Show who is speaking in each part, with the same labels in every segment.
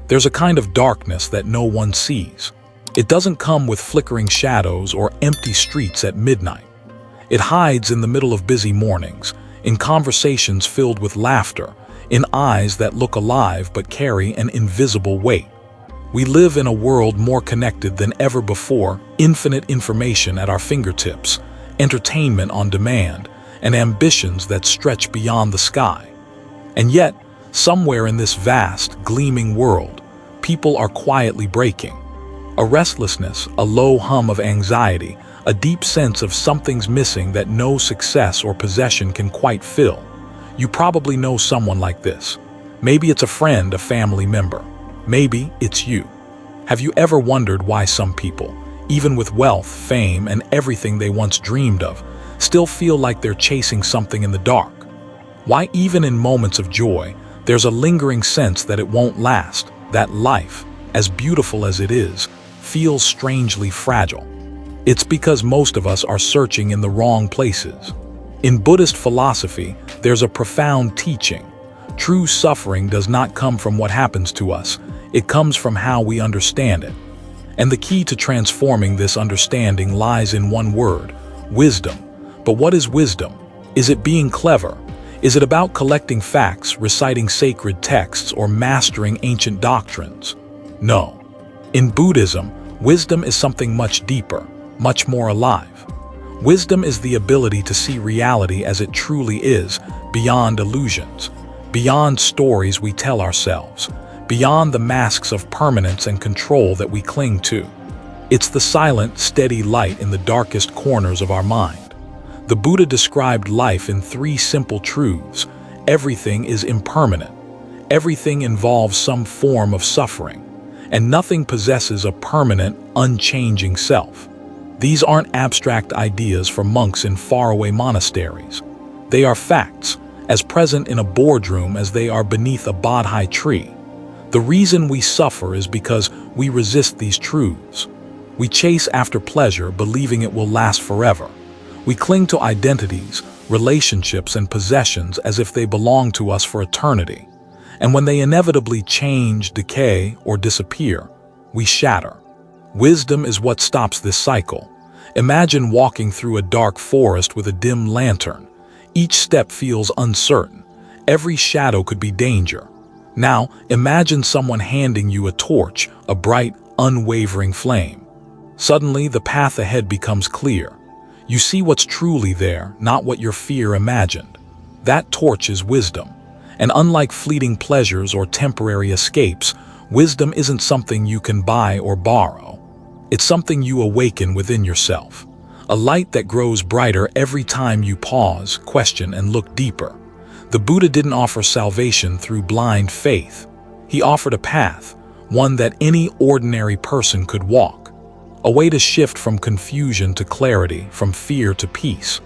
Speaker 1: There's a kind of darkness that no one sees. It doesn't come with flickering shadows or empty streets at midnight. It hides in the middle of busy mornings, in conversations filled with laughter, in eyes that look alive but carry an invisible weight. We live in a world more connected than ever before, infinite information at our fingertips, entertainment on demand, and ambitions that stretch beyond the sky. And yet, somewhere in this vast, gleaming world, people are quietly breaking. A restlessness, a low hum of anxiety, a deep sense of something's missing that no success or possession can quite fill. You probably know someone like this. Maybe it's a friend, a family member. Maybe it's you. Have you ever wondered why some people, even with wealth, fame, and everything they once dreamed of, still feel like they're chasing something in the dark? Why even in moments of joy, there's a lingering sense that it won't last, that life, as beautiful as it is, feels strangely fragile. It's because most of us are searching in the wrong places. In Buddhist philosophy, there's a profound teaching. True suffering does not come from what happens to us, it comes from how we understand it. And the key to transforming this understanding lies in one word: wisdom. But what is wisdom? Is it being clever? Is it about collecting facts, reciting sacred texts, or mastering ancient doctrines? No. In Buddhism, wisdom is something much deeper, much more alive. Wisdom is the ability to see reality as it truly is, beyond illusions, beyond stories we tell ourselves, beyond the masks of permanence and control that we cling to. It's the silent, steady light in the darkest corners of our mind. The Buddha described life in 3 simple truths. Everything is impermanent. Everything involves some form of suffering. And nothing possesses a permanent, unchanging self. These aren't abstract ideas for monks in faraway monasteries. They are facts, as present in a boardroom as they are beneath a bodhi tree. The reason we suffer is because we resist these truths. We chase after pleasure, believing it will last forever. We cling to identities, relationships, and possessions as if they belong to us for eternity. And when they inevitably change, decay, or disappear, we shatter. Wisdom is what stops this cycle. Imagine walking through a dark forest with a dim lantern. Each step feels uncertain. Every shadow could be danger. Now, imagine someone handing you a torch, a bright, unwavering flame. Suddenly, the path ahead becomes clear. You see what's truly there, not what your fear imagined. That torch is wisdom. And unlike fleeting pleasures or temporary escapes, wisdom isn't something you can buy or borrow. It's something you awaken within yourself. A light that grows brighter every time you pause, question, and look deeper. The Buddha didn't offer salvation through blind faith. He offered a path, one that any ordinary person could walk. A way to shift from confusion to clarity, from fear to peace.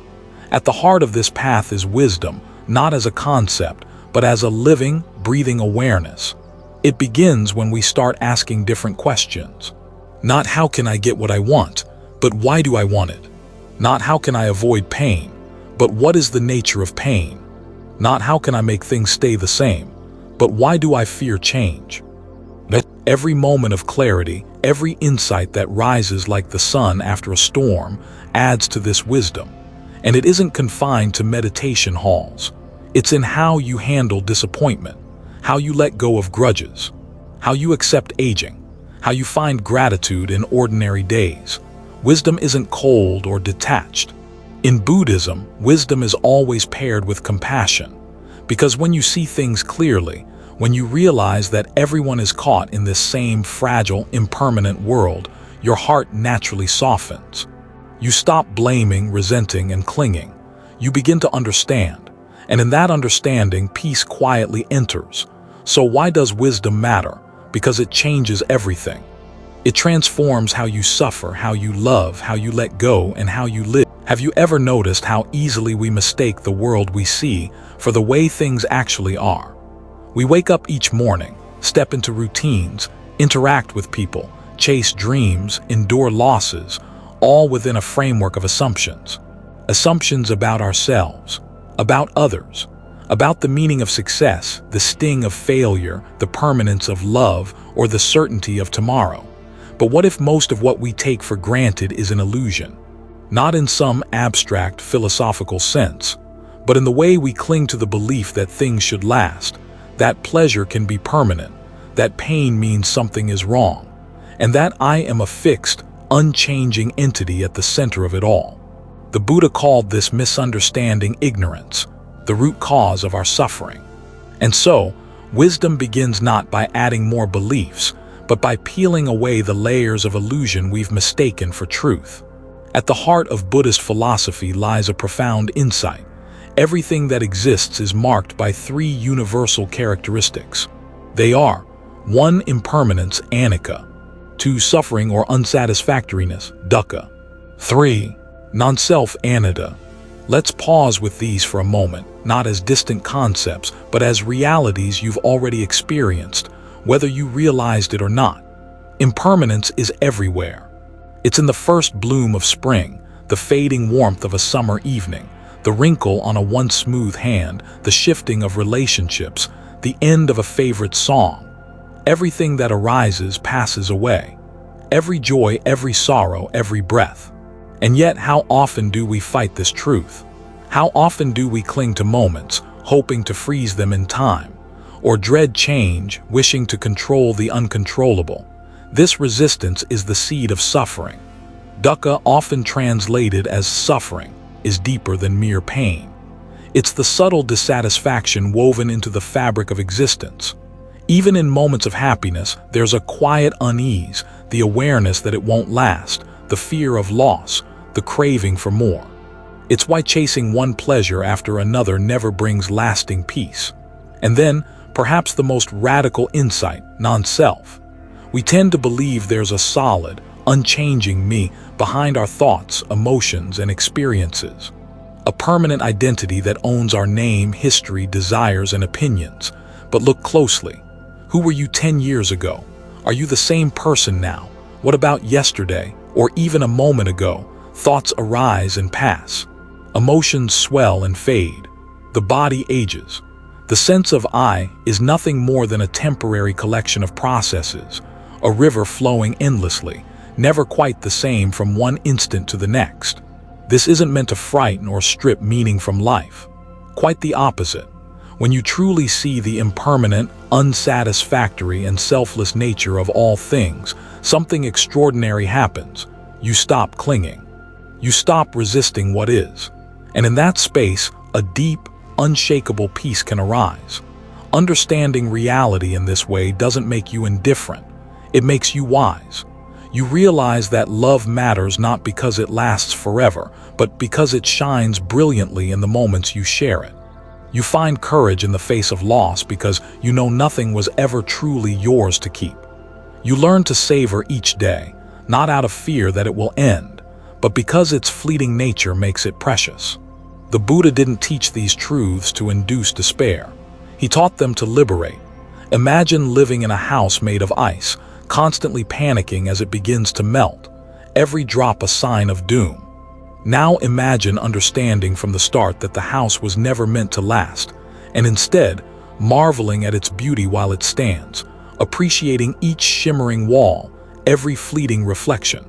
Speaker 1: At the heart of this path is wisdom, not as a concept, but as a living, breathing awareness. It begins when we start asking different questions. Not how can I get what I want, but why do I want it? Not how can I avoid pain, but what is the nature of pain? Not how can I make things stay the same, but why do I fear change? Every moment of clarity, every insight that rises like the sun after a storm, adds to this wisdom. And it isn't confined to meditation halls. It's in how you handle disappointment, how you let go of grudges, how you accept aging, how you find gratitude in ordinary days. Wisdom isn't cold or detached. In Buddhism, wisdom is always paired with compassion, because when you see things clearly, when you realize that everyone is caught in this same fragile, impermanent world, your heart naturally softens. You stop blaming, resenting, and clinging. You begin to understand, and in that understanding, peace quietly enters. So why does wisdom matter? Because it changes everything. It transforms how you suffer, how you love, how you let go, and how you live. Have you ever noticed how easily we mistake the world we see for the way things actually are? We wake up each morning, step into routines, interact with people, chase dreams, endure losses, all within a framework of assumptions. Assumptions about ourselves, about others, about the meaning of success, the sting of failure, the permanence of love, or the certainty of tomorrow. But what if most of what we take for granted is an illusion? Not in some abstract philosophical sense, but in the way we cling to the belief that things should last, that pleasure can be permanent, that pain means something is wrong, and that I am a fixed, unchanging entity at the center of it all. The Buddha called this misunderstanding ignorance, the root cause of our suffering. And so, wisdom begins not by adding more beliefs, but by peeling away the layers of illusion we've mistaken for truth. At the heart of Buddhist philosophy lies a profound insight. Everything that exists is marked by three universal characteristics. They are: 1. Impermanence, anicca; 2. Suffering or unsatisfactoriness, dukkha; 3. Non-self, anatta. Let's pause with these for a moment, not as distant concepts, but as realities you've already experienced, whether you realized it or not. Impermanence is everywhere. It's in the first bloom of spring, the fading warmth of a summer evening, the wrinkle on a once smooth hand, the shifting of relationships, the end of a favorite song. Everything that arises passes away. Every joy, every sorrow, every breath. And yet, how often do we fight this truth? How often do we cling to moments, hoping to freeze them in time, or dread change, wishing to control the uncontrollable? This resistance is the seed of suffering. Dukkha, often translated as suffering, is deeper than mere pain. It's the subtle dissatisfaction woven into the fabric of existence. Even in moments of happiness, there's a quiet unease, the awareness that it won't last, the fear of loss, the craving for more. It's why chasing one pleasure after another never brings lasting peace. And then, perhaps the most radical insight, non-self. We tend to believe there's a solid, unchanging me behind our thoughts, emotions, and experiences. A permanent identity that owns our name, history, desires, and opinions. But look closely. Who were you 10 years ago? Are you the same person now? What about yesterday, or even a moment ago? Thoughts arise and pass. Emotions swell and fade. The body ages. The sense of I is nothing more than a temporary collection of processes, a river flowing endlessly, never quite the same from one instant to the next. This isn't meant to frighten or strip meaning from life. Quite the opposite. When you truly see the impermanent, unsatisfactory, and selfless nature of all things, something extraordinary happens. You stop clinging. You stop resisting what is. And in that space, a deep, unshakable peace can arise. Understanding reality in this way doesn't make you indifferent. It makes you wise. You realize that love matters not because it lasts forever, but because it shines brilliantly in the moments you share it. You find courage in the face of loss because you know nothing was ever truly yours to keep. You learn to savor each day, not out of fear that it will end, but because its fleeting nature makes it precious. The Buddha didn't teach these truths to induce despair. He taught them to liberate. Imagine living in a house made of ice, constantly panicking as it begins to melt, every drop a sign of doom. Now imagine understanding from the start that the house was never meant to last, and instead, marveling at its beauty while it stands, appreciating each shimmering wall, every fleeting reflection.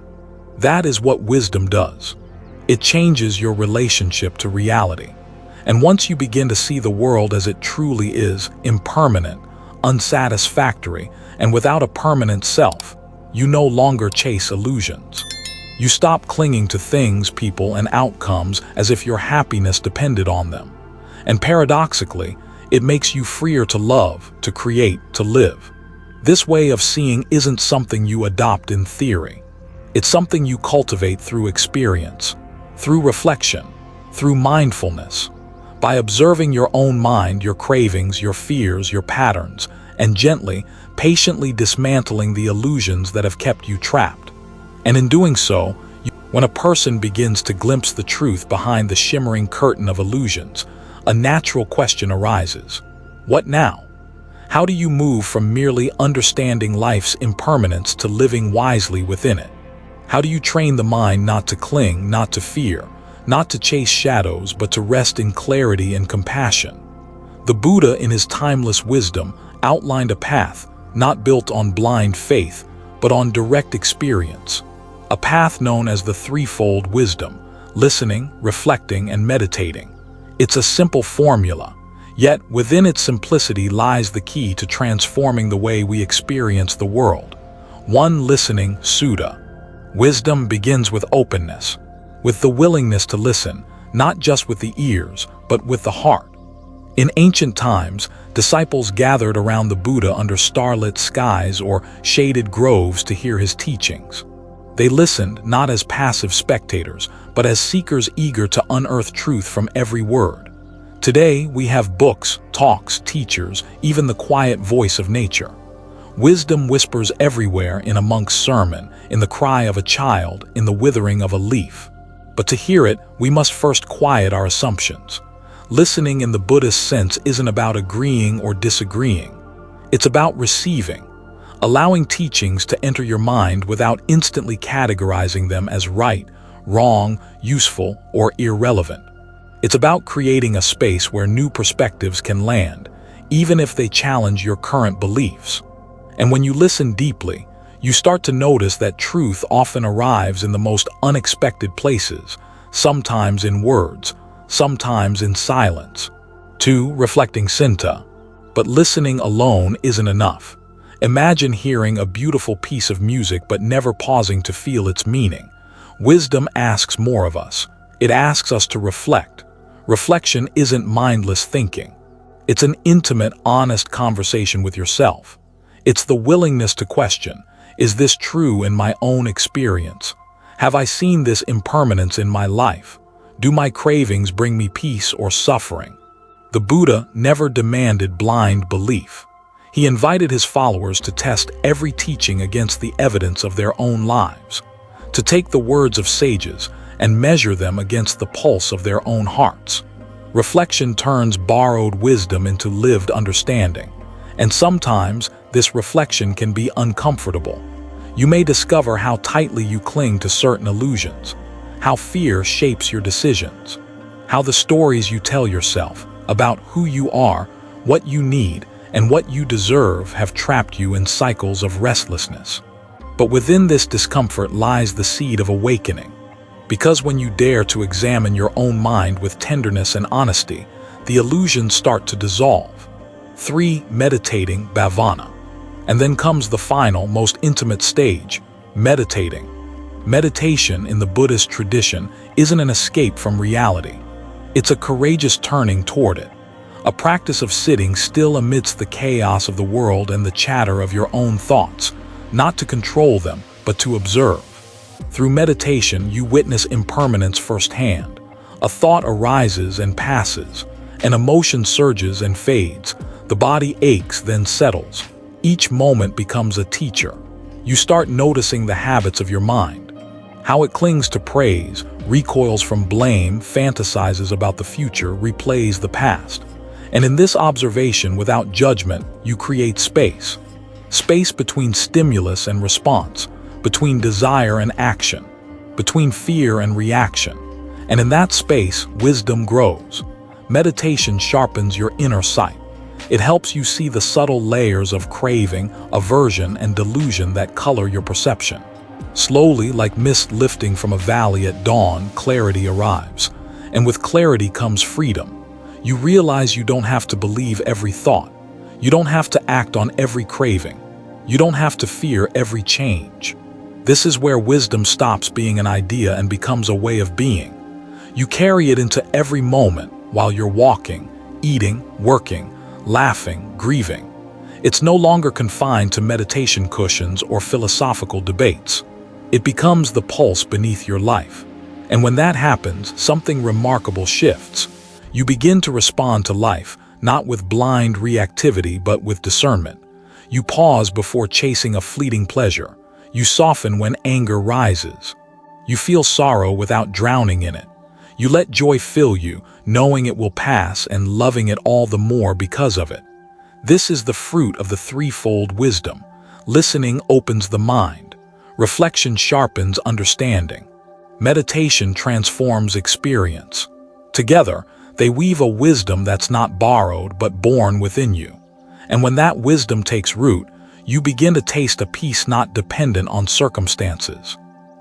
Speaker 1: That is what wisdom does. It changes your relationship to reality. And once you begin to see the world as it truly is, impermanent, unsatisfactory, and without a permanent self, you no longer chase illusions. You stop clinging to things, people, and outcomes as if your happiness depended on them. And paradoxically, it makes you freer to love, to create, to live. This way of seeing isn't something you adopt in theory. It's something you cultivate through experience, through reflection, through mindfulness. By observing your own mind, your cravings, your fears, your patterns, and gently, patiently dismantling the illusions that have kept you trapped. And in doing so, when a person begins to glimpse the truth behind the shimmering curtain of illusions, a natural question arises. What now? How do you move from merely understanding life's impermanence to living wisely within it? How do you train the mind not to cling, not to fear, not to chase shadows, but to rest in clarity and compassion? The Buddha, in his timeless wisdom, outlined a path not built on blind faith, but on direct experience. A path known as the threefold wisdom: listening, reflecting, and meditating. It's a simple formula, yet within its simplicity lies the key to transforming the way we experience the world. 1. Listening Sutta. Wisdom begins with openness, with the willingness to listen, not just with the ears, but with the heart. In ancient times, disciples gathered around the Buddha under starlit skies or shaded groves to hear his teachings. They listened not as passive spectators, but as seekers eager to unearth truth from every word. Today, we have books, talks, teachers, even the quiet voice of nature. Wisdom whispers everywhere, in a monk's sermon, in the cry of a child, in the withering of a leaf. But to hear it, we must first quiet our assumptions. Listening in the Buddhist sense isn't about agreeing or disagreeing. It's about receiving, allowing teachings to enter your mind without instantly categorizing them as right, wrong, useful, or irrelevant. It's about creating a space where new perspectives can land, even if they challenge your current beliefs. And when you listen deeply, you start to notice that truth often arrives in the most unexpected places, sometimes in words, sometimes in silence. 2. Reflecting Cinta. But listening alone isn't enough. Imagine hearing a beautiful piece of music but never pausing to feel its meaning. Wisdom asks more of us. It asks us to reflect. Reflection isn't mindless thinking. It's an intimate, honest conversation with yourself. It's the willingness to question, is this true in my own experience? Have I seen this impermanence in my life? Do my cravings bring me peace or suffering? The Buddha never demanded blind belief. He invited his followers to test every teaching against the evidence of their own lives, to take the words of sages and measure them against the pulse of their own hearts. Reflection turns borrowed wisdom into lived understanding, and sometimes this reflection can be uncomfortable. You may discover how tightly you cling to certain illusions, how fear shapes your decisions, how the stories you tell yourself about who you are, what you need, and what you deserve have trapped you in cycles of restlessness. But within this discomfort lies the seed of awakening. Because when you dare to examine your own mind with tenderness and honesty, the illusions start to dissolve. 3. Meditating Bhavana. And then comes the final, most intimate stage, meditating. Meditation in the Buddhist tradition isn't an escape from reality. It's a courageous turning toward it, a practice of sitting still amidst the chaos of the world and the chatter of your own thoughts, not to control them, but to observe. Through meditation, you witness impermanence firsthand. A thought arises and passes, an emotion surges and fades, the body aches then settles. Each moment becomes a teacher. You start noticing the habits of your mind, how it clings to praise, recoils from blame, fantasizes about the future, replays the past. And in this observation, without judgment, you create space. Space between stimulus and response, between desire and action, between fear and reaction. And in that space, wisdom grows. Meditation sharpens your inner sight. It helps you see the subtle layers of craving, aversion, and delusion that color your perception. Slowly, like mist lifting from a valley at dawn, clarity arrives. And with clarity comes freedom. You realize you don't have to believe every thought. You don't have to act on every craving. You don't have to fear every change. This is where wisdom stops being an idea and becomes a way of being. You carry it into every moment while you're walking, eating, working, laughing, grieving. It's no longer confined to meditation cushions or philosophical debates. It becomes the pulse beneath your life. And when that happens, something remarkable shifts. You begin to respond to life, not with blind reactivity, but with discernment. You pause before chasing a fleeting pleasure. You soften when anger rises. You feel sorrow without drowning in it. You let joy fill you, knowing it will pass and loving it all the more because of it. This is the fruit of the threefold wisdom. Listening opens the mind. Reflection sharpens understanding. Meditation transforms experience. Together, They weave a wisdom that's not borrowed but born within you. And when that wisdom takes root, you begin to taste a peace not dependent on circumstances,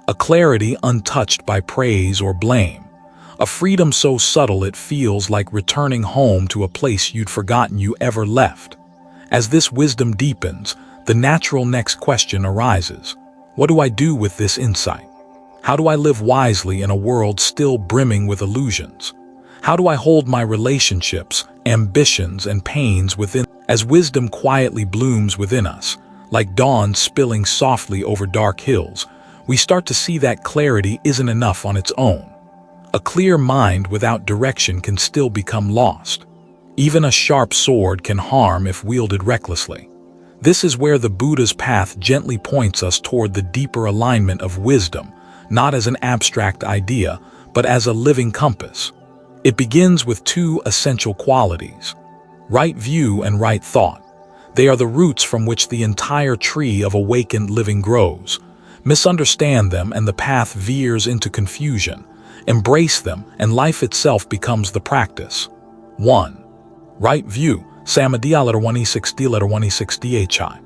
Speaker 1: a clarity untouched by praise or blame, a freedom so subtle it feels like returning home to a place you'd forgotten you ever left. As this wisdom deepens, the natural next question arises. What do I do with this insight? How do I live wisely in a world still brimming with illusions? How do I hold my relationships, ambitions, and pains within? As wisdom quietly blooms within us, like dawn spilling softly over dark hills, we start to see that clarity isn't enough on its own. A clear mind without direction can still become lost. Even a sharp sword can harm if wielded recklessly. This is where the Buddha's path gently points us toward the deeper alignment of wisdom, not as an abstract idea, but as a living compass. It begins with two essential qualities: right view and right thought. They are the roots from which the entire tree of awakened living grows. Misunderstand them and the path veers into confusion. Embrace them and life itself becomes the practice. 1. Right view. Samadhi letter 160 letter 160 hi.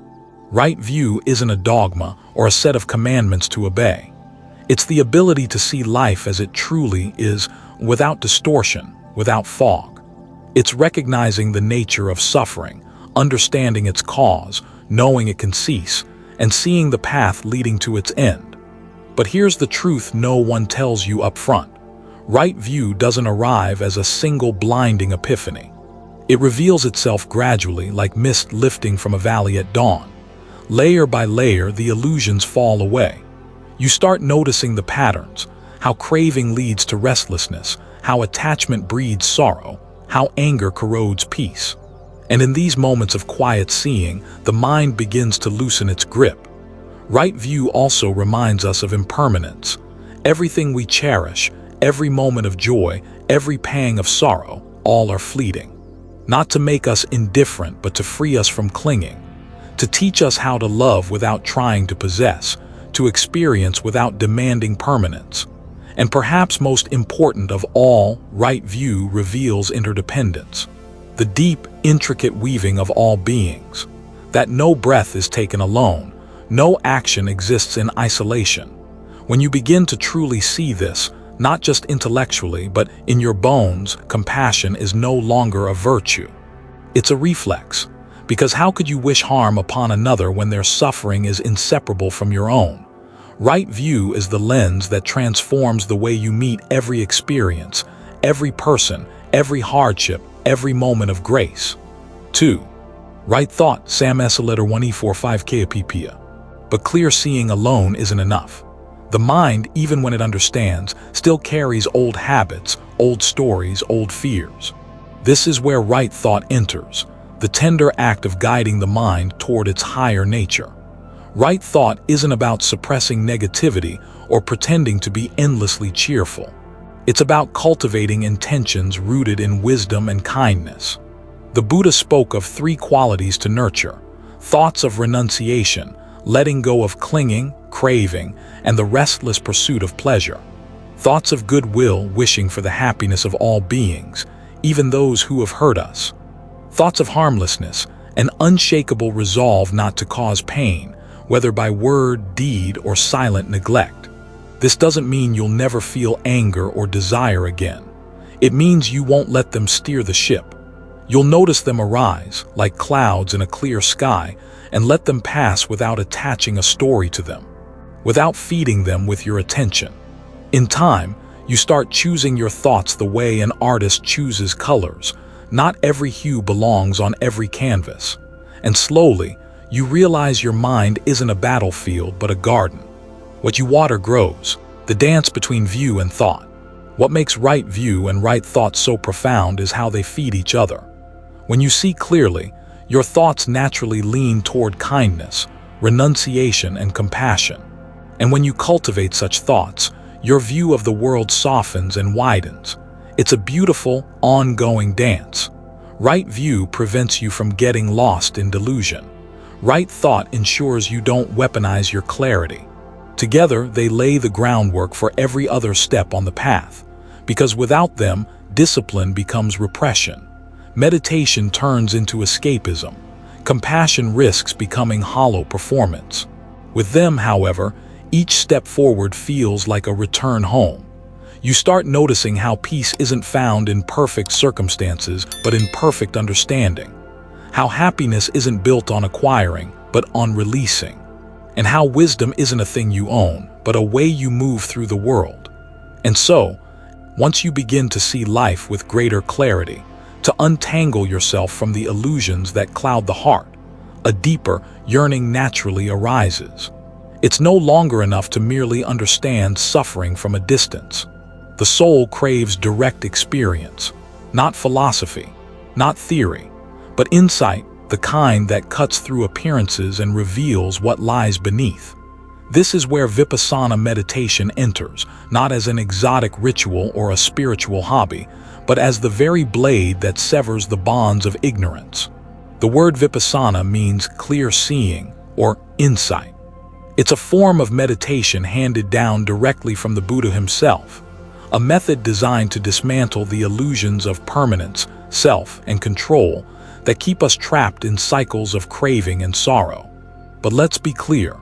Speaker 1: Right view isn't a dogma or a set of commandments to obey. It's the ability to see life as it truly is, without distortion, without fog. It's recognizing the nature of suffering, understanding its cause, knowing it can cease, and seeing the path leading to its end. But here's the truth no one tells you up front. Right view doesn't arrive as a single blinding epiphany. It reveals itself gradually, like mist lifting from a valley at dawn. Layer by layer, the illusions fall away. You start noticing the patterns, how craving leads to restlessness, how attachment breeds sorrow, how anger corrodes peace. And in these moments of quiet seeing, the mind begins to loosen its grip. Right view also reminds us of impermanence. Everything we cherish, every moment of joy, every pang of sorrow, all are fleeting. Not to make us indifferent, but to free us from clinging, to teach us how to love without trying to possess, to experience without demanding permanence. And perhaps most important of all, right view reveals interdependence, the deep, intricate weaving of all beings, that no breath is taken alone, no action exists in isolation. When you begin to truly see this, not just intellectually, but in your bones, compassion is no longer a virtue. It's a reflex, because how could you wish harm upon another when their suffering is inseparable from your own? Right view is the lens that transforms the way you meet every experience, every person, every hardship, every moment of grace. 2. Right thought. Sam S. letter 1E45 Kpia. But clear seeing alone isn't enough. The mind, even when it understands, still carries old habits, old stories, old fears. This is where right thought enters, the tender act of guiding the mind toward its higher nature. Right thought isn't about suppressing negativity or pretending to be endlessly cheerful. It's about cultivating intentions rooted in wisdom and kindness. The Buddha spoke of 3 qualities to nurture: thoughts of renunciation, letting go of clinging, craving, and the restless pursuit of pleasure; thoughts of goodwill, wishing for the happiness of all beings, even those who have hurt us; thoughts of harmlessness, an unshakable resolve not to cause pain, whether by word, deed, or silent neglect. This doesn't mean you'll never feel anger or desire again. It means you won't let them steer the ship. You'll notice them arise, like clouds in a clear sky, and let them pass without attaching a story to them, without feeding them with your attention. In time, you start choosing your thoughts the way an artist chooses colors. Not every hue belongs on every canvas. And slowly, you realize your mind isn't a battlefield but a garden. What you water grows, the dance between view and thought. What makes right view and right thought so profound is how they feed each other. When you see clearly, your thoughts naturally lean toward kindness, renunciation, and compassion. And when you cultivate such thoughts, your view of the world softens and widens. It's a beautiful, ongoing dance. Right view prevents you from getting lost in delusion. Right thought ensures you don't weaponize your clarity. Together, they lay the groundwork for every other step on the path, because without them, discipline becomes repression. Meditation turns into escapism. Compassion risks becoming hollow performance. With them, however, each step forward feels like a return home. You start noticing how peace isn't found in perfect circumstances, but in perfect understanding. How happiness isn't built on acquiring, but on releasing. And how wisdom isn't a thing you own, but a way you move through the world. And so, once you begin to see life with greater clarity, to untangle yourself from the illusions that cloud the heart, a deeper yearning naturally arises. It's no longer enough to merely understand suffering from a distance. The soul craves direct experience, not philosophy, not theory, but insight, the kind that cuts through appearances and reveals what lies beneath. This is where Vipassana meditation enters, not as an exotic ritual or a spiritual hobby, but as the very blade that severs the bonds of ignorance. The word Vipassana means clear seeing or insight. It's a form of meditation handed down directly from the Buddha himself, a method designed to dismantle the illusions of permanence, self, and control that keep us trapped in cycles of craving and sorrow. But let's be clear,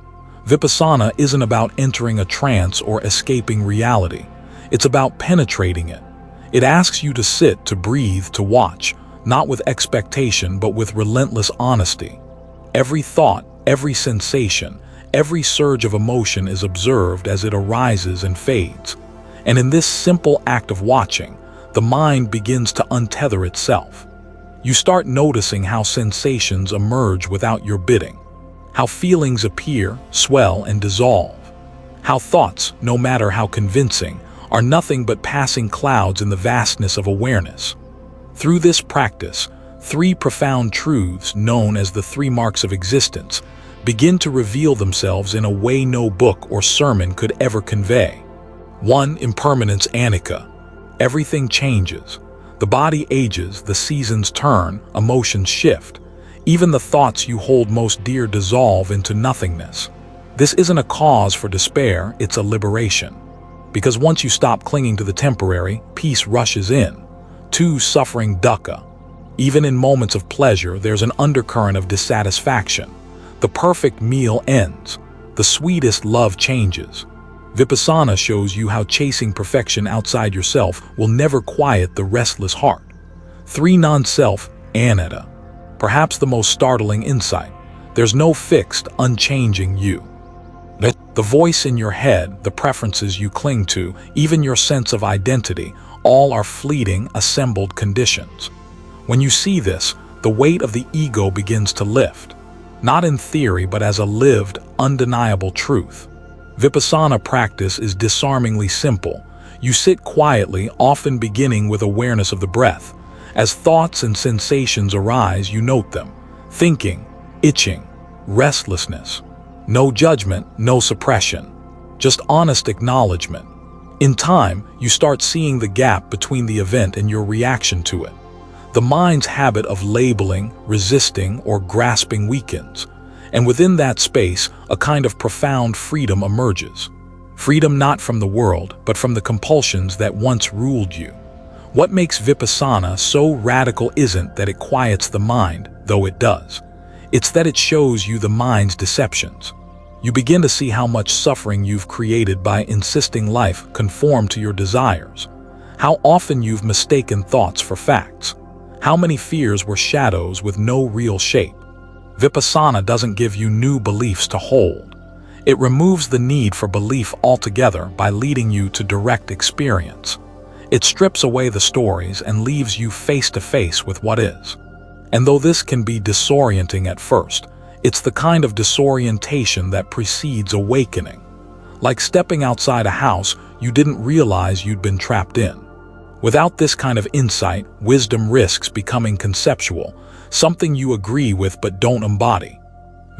Speaker 1: Vipassana isn't about entering a trance or escaping reality. It's about penetrating it. It asks you to sit, to breathe, to watch, not with expectation but with relentless honesty. Every thought, every sensation, every surge of emotion is observed as it arises and fades. And in this simple act of watching, the mind begins to untether itself. You start noticing how sensations emerge without your bidding, how feelings appear, swell, and dissolve, how thoughts, no matter how convincing, are nothing but passing clouds in the vastness of awareness. Through this practice, three profound truths known as the three marks of existence begin to reveal themselves in a way no book or sermon could ever convey. 1. Impermanence anicca. Everything changes. The body ages, the seasons turn, emotions shift. Even the thoughts you hold most dear dissolve into nothingness. This isn't a cause for despair, it's a liberation. Because once you stop clinging to the temporary, peace rushes in. 2. Suffering dukkha. Even in moments of pleasure, there's an undercurrent of dissatisfaction. The perfect meal ends. The sweetest love changes. Vipassana shows you how chasing perfection outside yourself will never quiet the restless heart. 3. Non-self, anatta. Perhaps the most startling insight. There's no fixed, unchanging you. The voice in your head, the preferences you cling to, even your sense of identity, all are fleeting, assembled conditions. When you see this, the weight of the ego begins to lift. Not in theory, but as a lived, undeniable truth. Vipassana practice is disarmingly simple. You sit quietly, often beginning with awareness of the breath. As thoughts and sensations arise, you note them. Thinking, itching, restlessness. No judgment, no suppression. Just honest acknowledgement. In time, you start seeing the gap between the event and your reaction to it. The mind's habit of labeling, resisting, or grasping weakens. And within that space, a kind of profound freedom emerges. Freedom not from the world, but from the compulsions that once ruled you. What makes Vipassana so radical isn't that it quiets the mind, though it does. It's that it shows you the mind's deceptions. You begin to see how much suffering you've created by insisting life conform to your desires. How often you've mistaken thoughts for facts. How many fears were shadows with no real shape. Vipassana doesn't give you new beliefs to hold. It removes the need for belief altogether by leading you to direct experience. It strips away the stories and leaves you face to face with what is. And though this can be disorienting at first, it's the kind of disorientation that precedes awakening. Like stepping outside a house you didn't realize you'd been trapped in. Without this kind of insight, wisdom risks becoming conceptual, something you agree with but don't embody.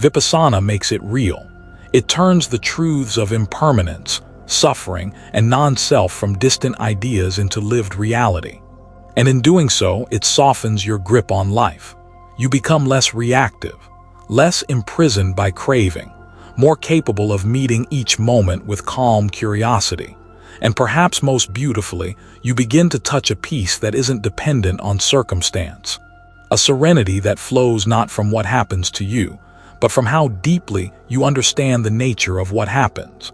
Speaker 1: Vipassana makes it real. It turns the truths of impermanence, suffering, and non-self from distant ideas into lived reality. And in doing so, it softens your grip on life. You become less reactive, less imprisoned by craving, more capable of meeting each moment with calm curiosity. And perhaps most beautifully, you begin to touch a peace that isn't dependent on circumstance. A serenity that flows not from what happens to you, but from how deeply you understand the nature of what happens.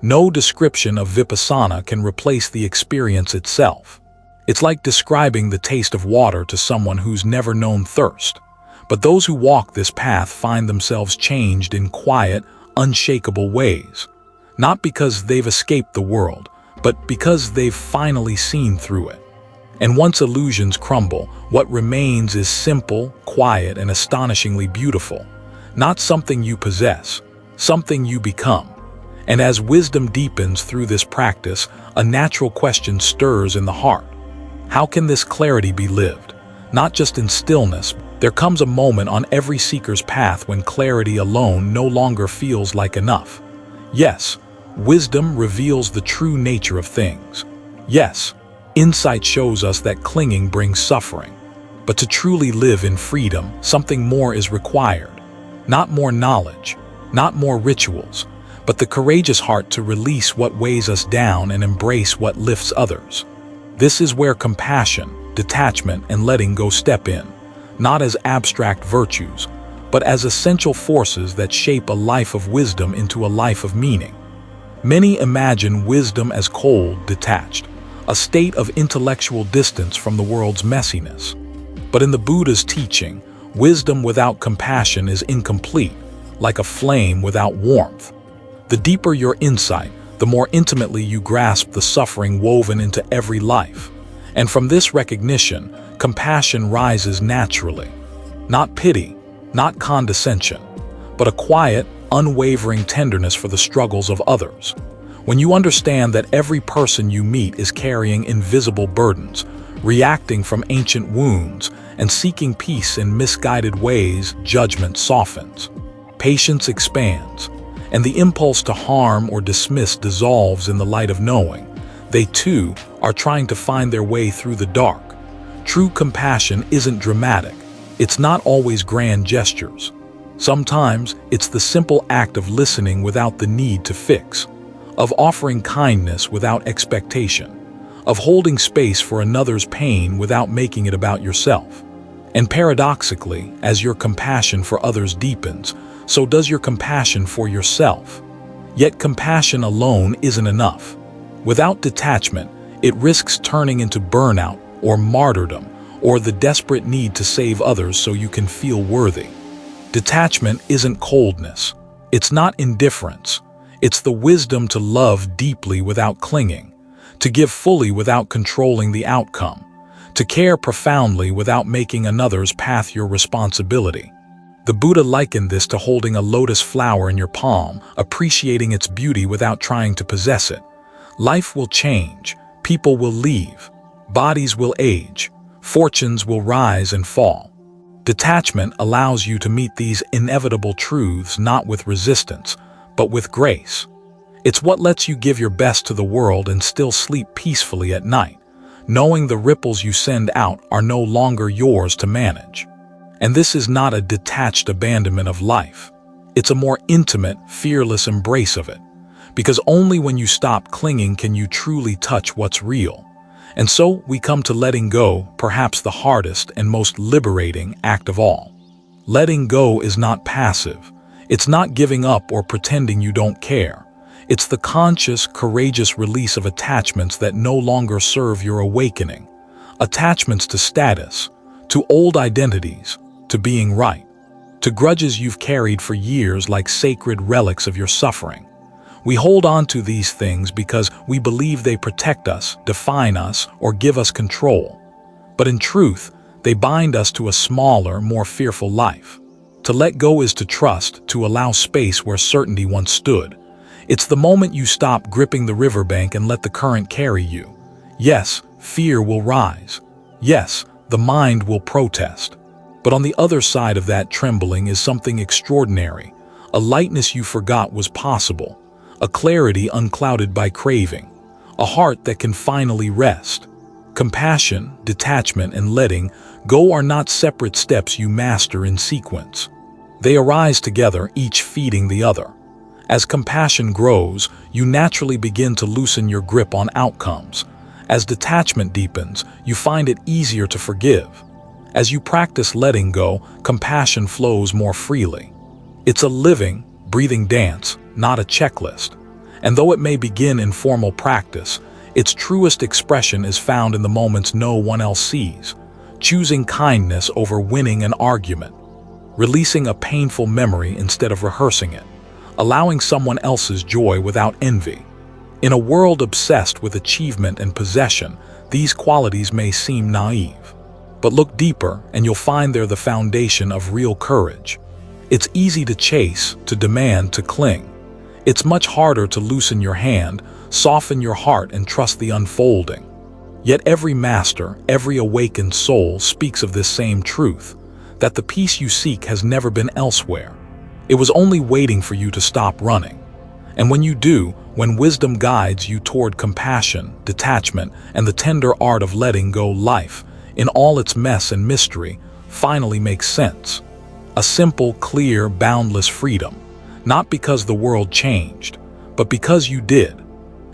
Speaker 1: No description of Vipassana can replace the experience itself. It's like describing the taste of water to someone who's never known thirst. But those who walk this path find themselves changed in quiet, unshakable ways. Not because they've escaped the world, but because they've finally seen through it. And once illusions crumble, what remains is simple, quiet, and astonishingly beautiful. Not something you possess, something you become. And as wisdom deepens through this practice, a natural question stirs in the heart. How can this clarity be lived? Not just in stillness. There comes a moment on every seeker's path when clarity alone no longer feels like enough. Yes, wisdom reveals the true nature of things. Yes, insight shows us that clinging brings suffering. But to truly live in freedom, something more is required. Not more knowledge, not more rituals, but the courageous heart to release what weighs us down and embrace what lifts others. This is where compassion, detachment, and letting go step in, not as abstract virtues, but as essential forces that shape a life of wisdom into a life of meaning. Many imagine wisdom as cold, detached, a state of intellectual distance from the world's messiness. But in the Buddha's teaching, wisdom without compassion is incomplete, like a flame without warmth. The deeper your insight, the more intimately you grasp the suffering woven into every life. And from this recognition, compassion rises naturally. Not pity, not condescension, but a quiet, unwavering tenderness for the struggles of others. When you understand that every person you meet is carrying invisible burdens, reacting from ancient wounds, and seeking peace in misguided ways, judgment softens. Patience expands, and the impulse to harm or dismiss dissolves in the light of knowing. They too are trying to find their way through the dark. True compassion isn't dramatic. It's not always grand gestures. Sometimes it's the simple act of listening without the need to fix, of offering kindness without expectation, of holding space for another's pain without making it about yourself. And paradoxically, as your compassion for others deepens, so does your compassion for yourself. Yet compassion alone isn't enough. Without detachment, it risks turning into burnout or martyrdom or the desperate need to save others so you can feel worthy. Detachment isn't coldness. It's not indifference. It's the wisdom to love deeply without clinging, to give fully without controlling the outcome, to care profoundly without making another's path your responsibility. The Buddha likened this to holding a lotus flower in your palm, appreciating its beauty without trying to possess it. Life will change, people will leave, bodies will age, fortunes will rise and fall. Detachment allows you to meet these inevitable truths not with resistance, but with grace. It's what lets you give your best to the world and still sleep peacefully at night, knowing the ripples you send out are no longer yours to manage. And this is not a detached abandonment of life. It's a more intimate, fearless embrace of it. Because only when you stop clinging can you truly touch what's real. And so we come to letting go, perhaps the hardest and most liberating act of all. Letting go is not passive. It's not giving up or pretending you don't care. It's the conscious, courageous release of attachments that no longer serve your awakening. Attachments to status, to old identities, to being right, to grudges you've carried for years like sacred relics of your suffering. We hold on to these things because we believe they protect us, define us, or give us control. But in truth, they bind us to a smaller, more fearful life. To let go is to trust, to allow space where certainty once stood. It's the moment you stop gripping the riverbank and let the current carry you. Yes, fear will rise. Yes, the mind will protest. But on the other side of that trembling is something extraordinary, a lightness you forgot was possible, a clarity unclouded by craving, a heart that can finally rest. Compassion, detachment, and letting go are not separate steps you master in sequence. They arise together, each feeding the other. As compassion grows, you naturally begin to loosen your grip on outcomes. As detachment deepens, you find it easier to forgive. As you practice letting go, compassion flows more freely. It's a living, breathing dance, not a checklist. And though it may begin in formal practice, its truest expression is found in the moments no one else sees. Choosing kindness over winning an argument. Releasing a painful memory instead of rehearsing it. Allowing someone else's joy without envy. In a world obsessed with achievement and possession, these qualities may seem naive. But look deeper and you'll find they're the foundation of real courage. It's easy to chase, to demand, to cling. It's much harder to loosen your hand, soften your heart, and trust the unfolding. Yet every master, every awakened soul speaks of this same truth, that the peace you seek has never been elsewhere. It was only waiting for you to stop running. And when you do, when wisdom guides you toward compassion, detachment, and the tender art of letting go, life, in all its mess and mystery, finally makes sense. A simple, clear, boundless freedom, not because the world changed, but because you did.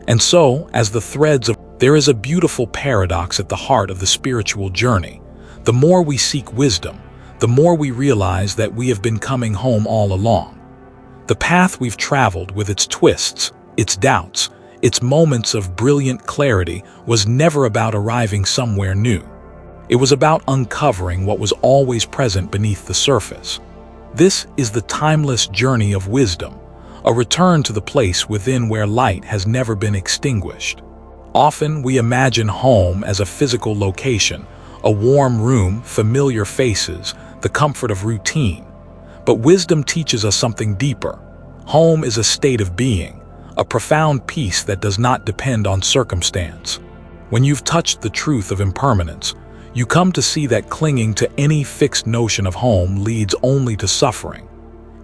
Speaker 1: And so, as the threads of there is a beautiful paradox at the heart of the spiritual journey. The more we seek wisdom, the more we realize that we have been coming home all along. The path we've traveled, with its twists, its doubts, its moments of brilliant clarity, was never about arriving somewhere new. It was about uncovering what was always present beneath the surface. This is the timeless journey of wisdom, a return to the place within where light has never been extinguished. Often we imagine home as a physical location, a warm room, familiar faces, the comfort of routine. But wisdom teaches us something deeper. Home is a state of being, a profound peace that does not depend on circumstance. When you've touched the truth of impermanence, you come to see that clinging to any fixed notion of home leads only to suffering.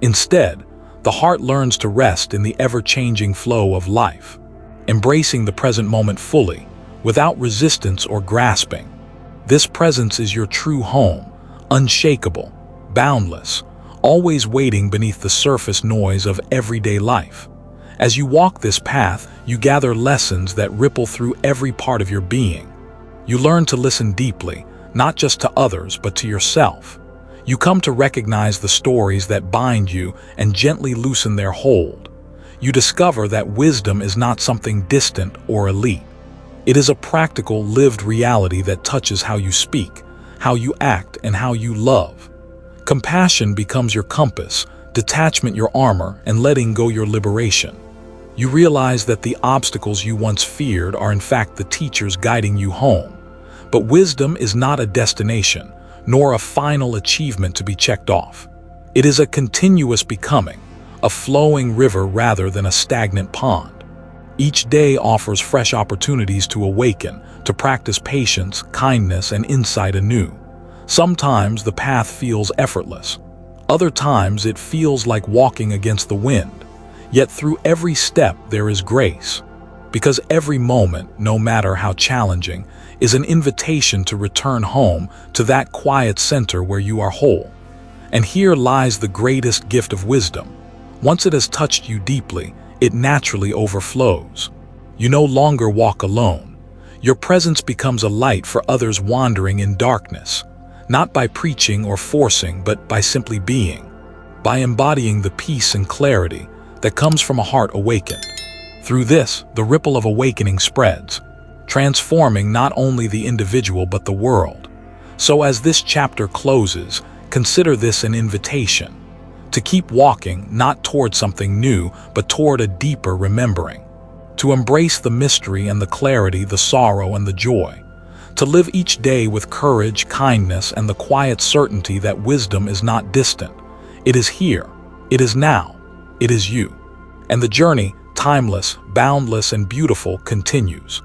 Speaker 1: Instead, the heart learns to rest in the ever-changing flow of life, embracing the present moment fully, without resistance or grasping. This presence is your true home, unshakable, boundless, always waiting beneath the surface noise of everyday life. As you walk this path, you gather lessons that ripple through every part of your being. You learn to listen deeply, not just to others, but to yourself. You come to recognize the stories that bind you and gently loosen their hold. You discover that wisdom is not something distant or elite. It is a practical, lived reality that touches how you speak, how you act, and how you love. Compassion becomes your compass, detachment your armor, and letting go your liberation. You realize that the obstacles you once feared are in fact the teachers guiding you home. But wisdom is not a destination, nor a final achievement to be checked off. It is a continuous becoming, a flowing river rather than a stagnant pond. Each day offers fresh opportunities to awaken, to practice patience, kindness, and insight anew. Sometimes the path feels effortless. Other times it feels like walking against the wind. Yet through every step there is grace. Because every moment, no matter how challenging, is an invitation to return home to that quiet center where you are whole. And here lies the greatest gift of wisdom. Once it has touched you deeply, it naturally overflows. You no longer walk alone. Your presence becomes a light for others wandering in darkness, not by preaching or forcing, but by simply being, by embodying the peace and clarity that comes from a heart awakened. Through this, the ripple of awakening spreads, transforming not only the individual but the world. So as this chapter closes, consider this an invitation to keep walking, not toward something new, but toward a deeper remembering, to embrace the mystery and the clarity, the sorrow and the joy, to live each day with courage, kindness, and the quiet certainty that wisdom is not distant. It is here, it is now, it is you. And the journey, timeless, boundless, and beautiful, continues.